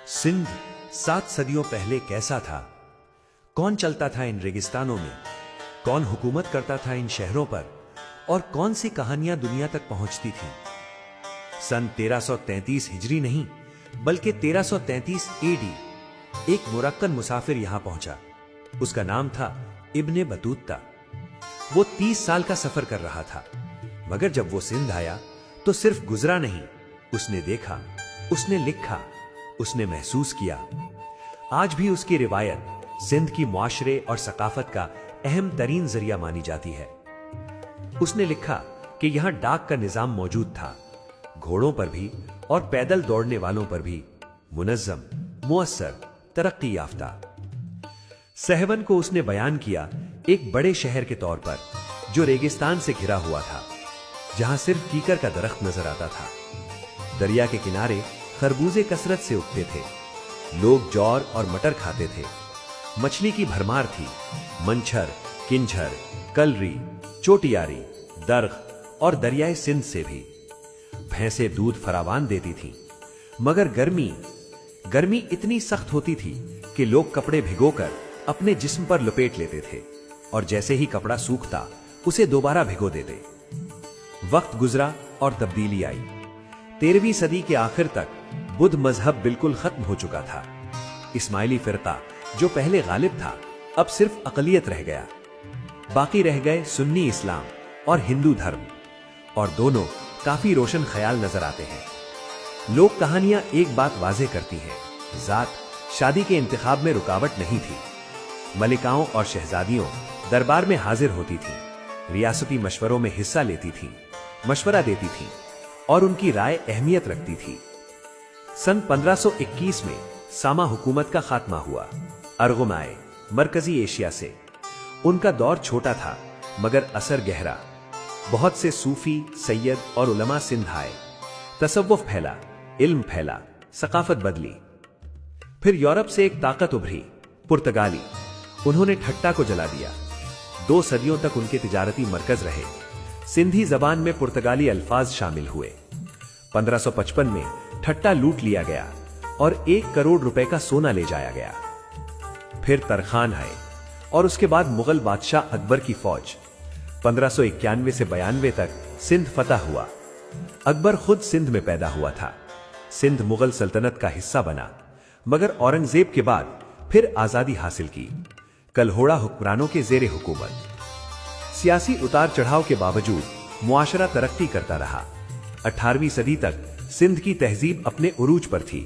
सिंध 7 सदियों पहले कैसा था? कौन चलता था इन रेगिस्तानों में? कौन हुकूमत करता था इन शहरों पर? और कौन सी कहानियां दुनिया तक पहुंचती थीं? सन 1333 हिजरी नहीं, बल्कि 1333 एडी एक मुरक्कन मुसाफिर यहां पहुंचा। उसका नाम था इब्ने बतूता। वो 30 साल का सफर कर रहा था, मगर जब वो सिंध आया तो सिर्फ गुजरा नहीं, उसने देखा, उसने लिखा, उसने महसूस किया। आज भी उसकी रिवायत सिंध की मुआशरे और सकाफत का अहम तरीन जरिया मानी जाती है। उसने लिखा कि यहां डाक का निजाम मौजूद था, घोड़ों पर भी और पैदल दौड़ने वालों पर भी, मुनज्जम, मुअस्सर, तरक्की याफ्ता। सहवन को उसने बयान किया एक बड़े शहर के तौर पर, जो रेगिस्तान से घिरा हुआ था, जहां सिर्फ कीकर का दरख्त नजर आता था। दरिया के किनारे खरबूजे कसरत से उगते थे, लोग जौर और मटर खाते थे, मछली की भरमार थी, मंछर, किंझर, कलरी, चोटियारी, दर्ग और दरियाए सिंध से भी। भैंसें दूध फरावान देती थीं, मगर गर्मी इतनी सख्त होती थी कि लोग कपड़े भिगोकर अपने जिस्म पर लपेट लेते थे और जैसे ही कपड़ा सूखता उसे दोबारा भिगो देते। वक्त गुजरा और तब्दीली आई। 13वीं सदी के आखिर तक बुद्ध मजहब बिल्कुल खत्म हो चुका था। इस्माइली फिरका जो पहले गालिब था, अब सिर्फ अकलियत रह गया। बाकी रह गए सुन्नी इस्लाम और हिंदू धर्म, और दोनों काफी रोशन ख्याल नजर आते हैं। लोक कहानियां एक बात वाजे करती हैं, जात शादी के इंतखाब में रुकावट नहीं थी। मलिकाओं और शहजादियों दरबार में हाजिर होती थीं, रियासती मशवरों में हिस्सा लेती थीं, मशवरा देती थीं और उनकी राय अहमियत रखती थी। सन 1521 में सामा हुकूमत का खात्मा हुआ। अरगुम आए मरकजी एशिया से। उनका दौर छोटा था, मगर असर गहरा। बहुत से सूफी, सैयद और उलमा सिंध आए। तसव्वुफ फैला, इल्म फैला, सकाफत बदली। फिर यूरोप से एक ताकत उभरी, पुर्तगाली। उन्होंने ठट्टा को जला दिया। 2 सदियों तक उनके तिजारती मरकज रहे। सिंधी जबान में पुर्तगाली अल्फाज शामिल हुए। 1555 में ठट्टा लूट लिया गया और 1 करोड़ रुपए का सोना ले जाया गया। फिर तरखान आए और उसके बाद मुगल बादशाह अकबर की फौज। 1591 से 92 तक सिंध फतह हुआ। अकबर खुद सिंध में पैदा हुआ था। सिंध मुगल सल्तनत का हिस्सा बना, मगर औरंगजेब के बाद फिर आजादी हासिल की, कलहोड़ा हुक्मरानों के जेरे हुकूमत। सियासी उतार चढ़ाव के बावजूद मुआशरा तरक्की करता रहा। 18वीं सदी तक सिंध की तहजीब अपने उरूज पर थी।